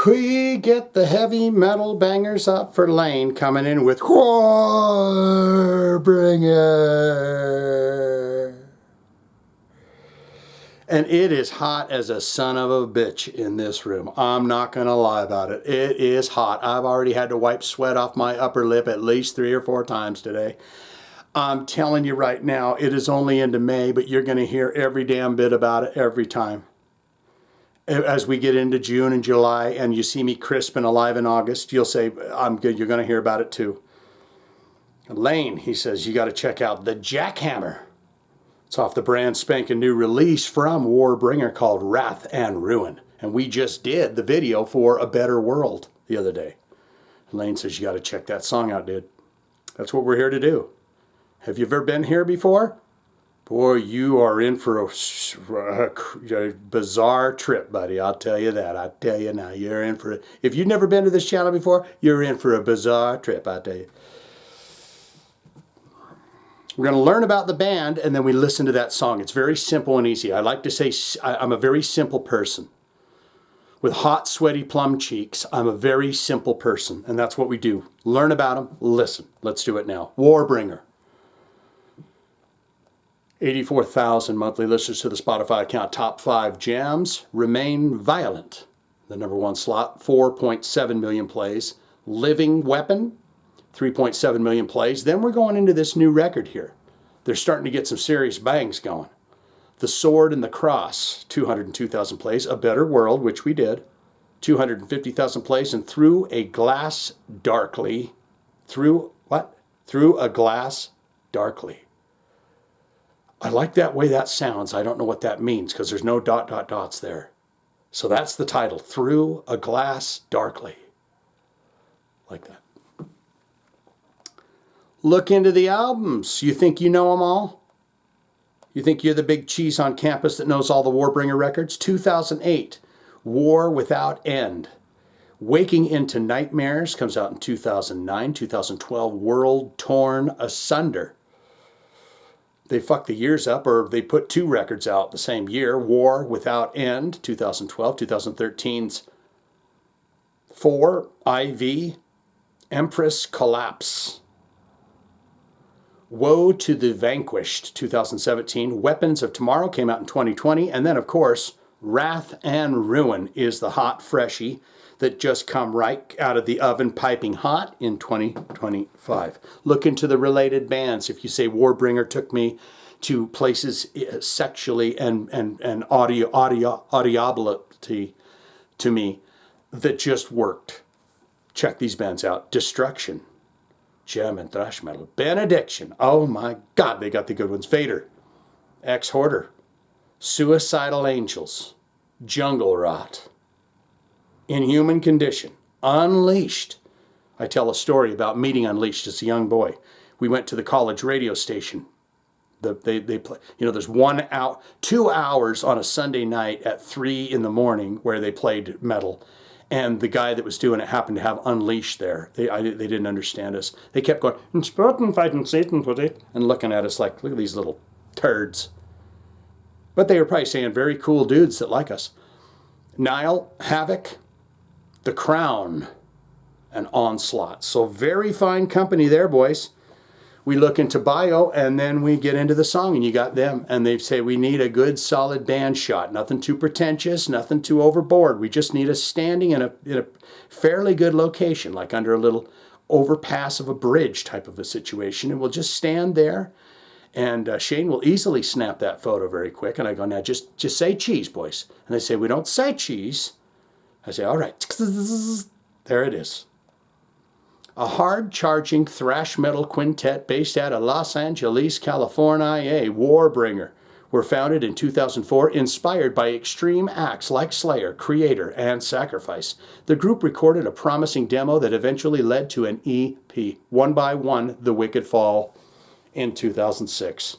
We get the heavy metal bangers up for Lane, coming in with Warbringer. And it is hot as a son of a bitch in this room. I'm not going to lie about it. It is hot. I've already had to wipe sweat off my upper lip at least 3 or 4 times today. I'm telling you right now, it is only into May, but you're going to hear every damn bit about it every time. As we get into June and July and you see me crisp and alive in August, you'll say, I'm good. You're going to hear about it too. Lane, he says, you got to check out the Jackhammer. It's off the brand spanking new release from Warbringer called Wrath and Ruin. And we just did the video for A Better World the other day. Lane says, you got to check that song out, dude. That's what we're here to do. Have you ever been here before? Boy, you are in for a bizarre trip, buddy. I'll tell you that. I tell you now, you're in for it. If you've never been to this channel before, you're in for a bizarre trip, I tell you. We're going to learn about the band, and then we listen to that song. It's very simple and easy. I like to say I'm a very simple person. With hot, sweaty plum cheeks, I'm a very simple person, and that's what we do. Learn about them, listen. Let's do it now. Warbringer. 84,000 monthly listeners to the Spotify account. Top 5 jams. Remain Violent. The #1 slot, 4.7 million plays. Living Weapon, 3.7 million plays. Then we're going into this new record here. They're starting to get some serious bangs going. The Sword and the Cross, 202,000 plays. A Better World, which we did, 250,000 plays. And Through a Glass Darkly. Through what? Through a Glass Darkly. I like that way that sounds. I don't know what that means because there's no ... dots there. So that's the title, Through a Glass Darkly. Like that. Look into the albums. You think you know them all? You think you're the big cheese on campus that knows all the Warbringer records? 2008, War Without End. Waking into Nightmares comes out in 2009. 2012, World Torn Asunder. They fucked the years up, or they put 2 records out the same year. War Without End, 2012. 2013's 4, IV, Empress Collapse. Woe to the Vanquished, 2017. Weapons of Tomorrow came out in 2020. And then, of course, Wrath and Ruin is the hot freshie that just come right out of the oven piping hot in 2025. Look into the related bands. If you say Warbringer took me to places sexually and audiability to me that just worked. Check these bands out. Destruction. German thrash metal. Benediction. Oh my God, they got the good ones. Vader. Ex-Hoarder. Suicidal Angels. Jungle Rot. Inhuman Condition. Unleashed. I tell a story about meeting Unleashed as a young boy. We went to the college radio station. They play, you know, there's 1 hour, 2 hours on a Sunday night at 3 in the morning where they played metal. And the guy that was doing it happened to have Unleashed there. They didn't understand us. They kept going, and looking at us like, look at these little turds. But they were probably saying very cool dudes that like us. Nile, Havoc, The Crown, and Onslaught. So very fine company there, boys. We look into bio, and then we get into the song, and you got them. And they say, we need a good, solid band shot. Nothing too pretentious, nothing too overboard. We just need us standing in a fairly good location, like under a little overpass of a bridge type of a situation. And we'll just stand there, and Shane will easily snap that photo very quick. And I go, now, just say cheese, boys. And they say, we don't say cheese. I say, all right. There it is. A hard-charging thrash metal quintet based out of Los Angeles, California, Warbringer, were founded in 2004, inspired by extreme acts like Slayer, Creator, and Sacrifice. The group recorded a promising demo that eventually led to an EP, One by One, The Wicked Fall, in 2006.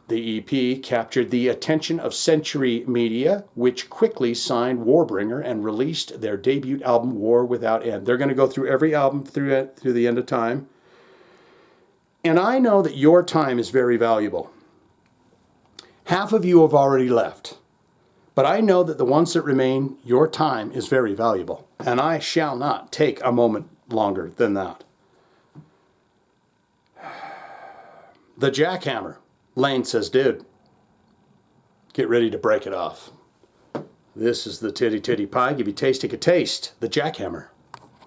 The EP captured the attention of Century Media, which quickly signed Warbringer and released their debut album, War Without End. They're going to go through every album through the end of time. And I know that your time is very valuable. Half of you have already left. But I know that the ones that remain, your time is very valuable. And I shall not take a moment longer than that. The Jackhammer. Lane says, dude, get ready to break it off. This is the titty pie. Give you taste, take a taste. The Jackhammer.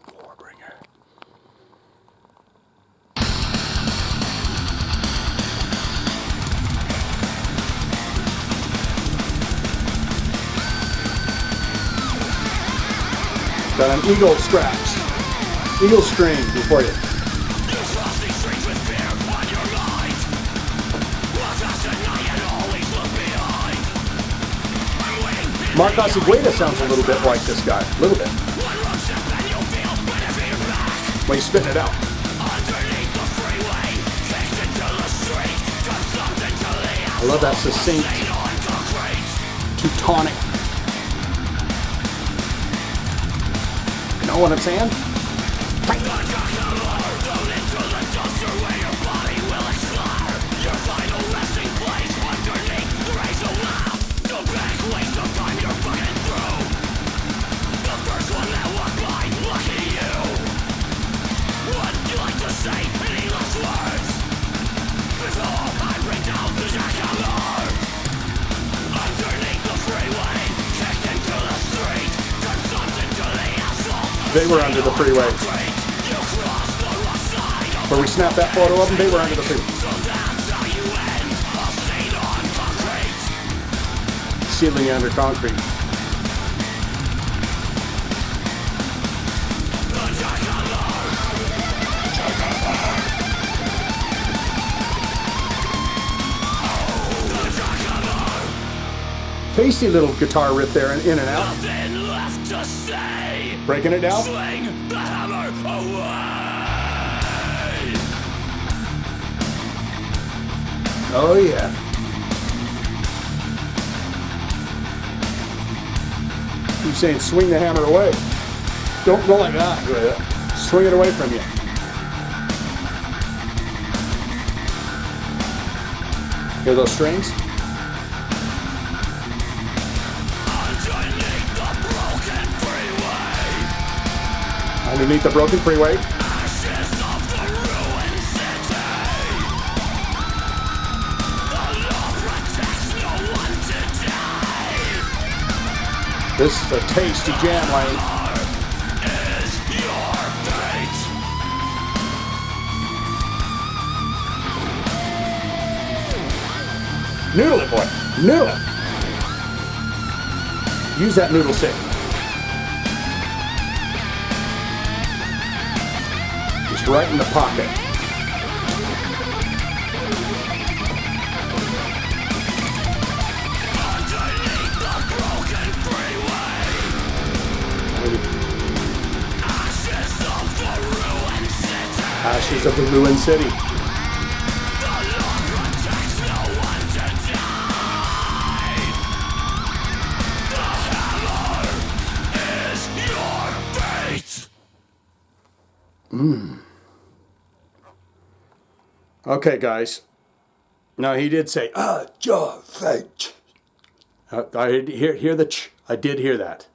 Warbringer. Got an eagle scratch. Eagle string before you. Marcos Igueda sounds a little bit like this guy. A little bit. When he's spitting it out. I love that succinct, Teutonic. You know what I'm saying? They were under the freeway. Where we snapped that photo of them, they were under the freeway. Sealing under concrete. Tasty little guitar riff there, in and out. Breaking it down. Swing the hammer away. Oh yeah. Who's saying swing the hammer away? Don't go like that. Swing it away from you. Hear those strings? Underneath the broken freeway. This is a tasty jam, Lane. Noodle it, boy. Noodle it. Use that noodle stick. Right in the pocket. Ashes of the ruined city. Okay, guys. Now he did say, your fate. I did hear the ch. I did hear that.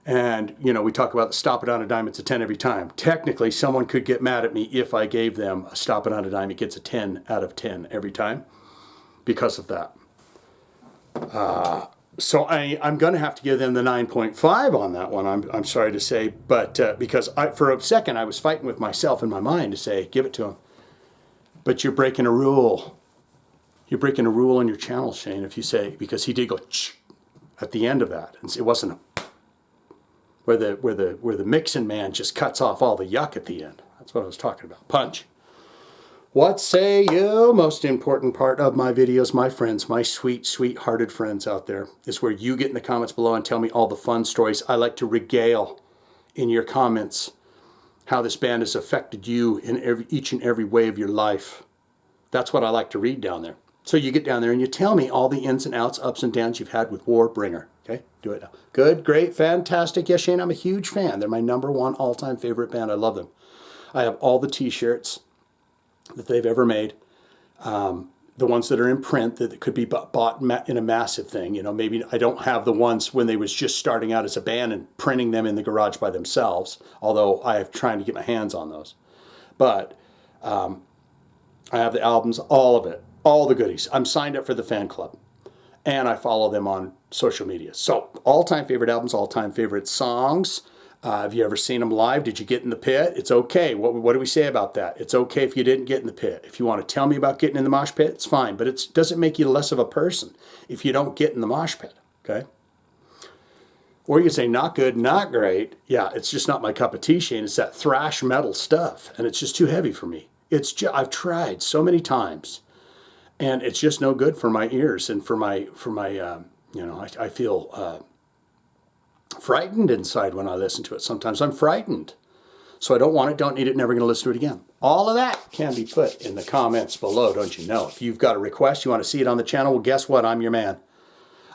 And, you know, we talk about the stop it on a dime, it's a 10 every time. Technically, someone could get mad at me if I gave them a stop it on a dime, it gets a 10 out of 10 every time because of that. So I'm going to have to give them the 9.5 on that one, I'm sorry to say. But because for a second I was fighting with myself in my mind to say, give it to them. But you're breaking a rule. You're breaking a rule on your channel, Shane, if you say, because he did go ch at the end of that. And it wasn't a where the mixing man just cuts off all the yuck at the end. That's what I was talking about. Punch. What say you? Most important part of my videos, my friends, my sweet, sweet-hearted friends out there, is where you get in the comments below and tell me all the fun stories. I like to regale in your comments how this band has affected you in each and every way of your life. That's what I like to read down there. So you get down there and you tell me all the ins and outs, ups and downs you've had with Warbringer. Okay, do it now. Good, great, fantastic. Yes, Shane, I'm a huge fan. They're my #1 all-time favorite band. I love them. I have all the t-shirts that they've ever made. the ones that are in print that could be bought in a massive thing. You know, maybe I don't have the ones when they was just starting out as a band and printing them in the garage by themselves, although I am trying to get my hands on those. But I have the albums, all of it, all the goodies. I'm signed up for the fan club, and I follow them on social media. So all-time favorite albums, all-time favorite songs. Have you ever seen them live? Did you get in the pit? It's okay. What do we say about that? It's okay if you didn't get in the pit. If you want to tell me about getting in the mosh pit, it's fine. But it doesn't make you less of a person if you don't get in the mosh pit, okay? Or you can say, not good, not great. Yeah, it's just not my cup of tea, Shane. It's that thrash metal stuff, and it's just too heavy for me. I've tried so many times, and it's just no good for my ears and for my you know, I feel frightened inside when I listen to it. Sometimes I'm frightened. So I don't want it, don't need it, never going to listen to it again. All of that can be put in the comments below, don't you know? If you've got a request, you want to see it on the channel, well, guess what? I'm your man.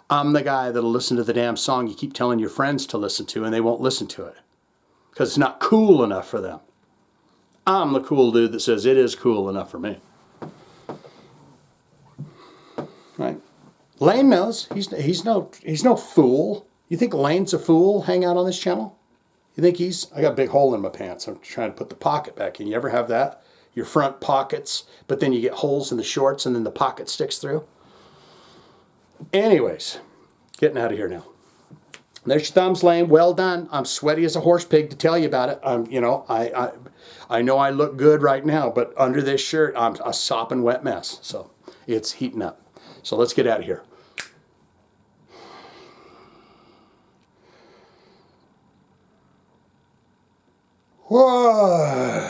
I'm the guy that'll listen to the damn song you keep telling your friends to listen to, and they won't listen to it because it's not cool enough for them. I'm the cool dude that says it is cool enough for me. Right? Lane knows. He's no fool. You think Lane's a fool hang out on this channel? You think I got a big hole in my pants. I'm trying to put the pocket back in. You ever have that? Your front pockets, but then you get holes in the shorts and then the pocket sticks through? Anyways, getting out of here now. There's your thumbs, Lane. Well done. I'm sweaty as a horse pig to tell you about it. You know, I know I look good right now, but under this shirt, I'm a sopping wet mess. So it's heating up. So let's get out of here. Whoa.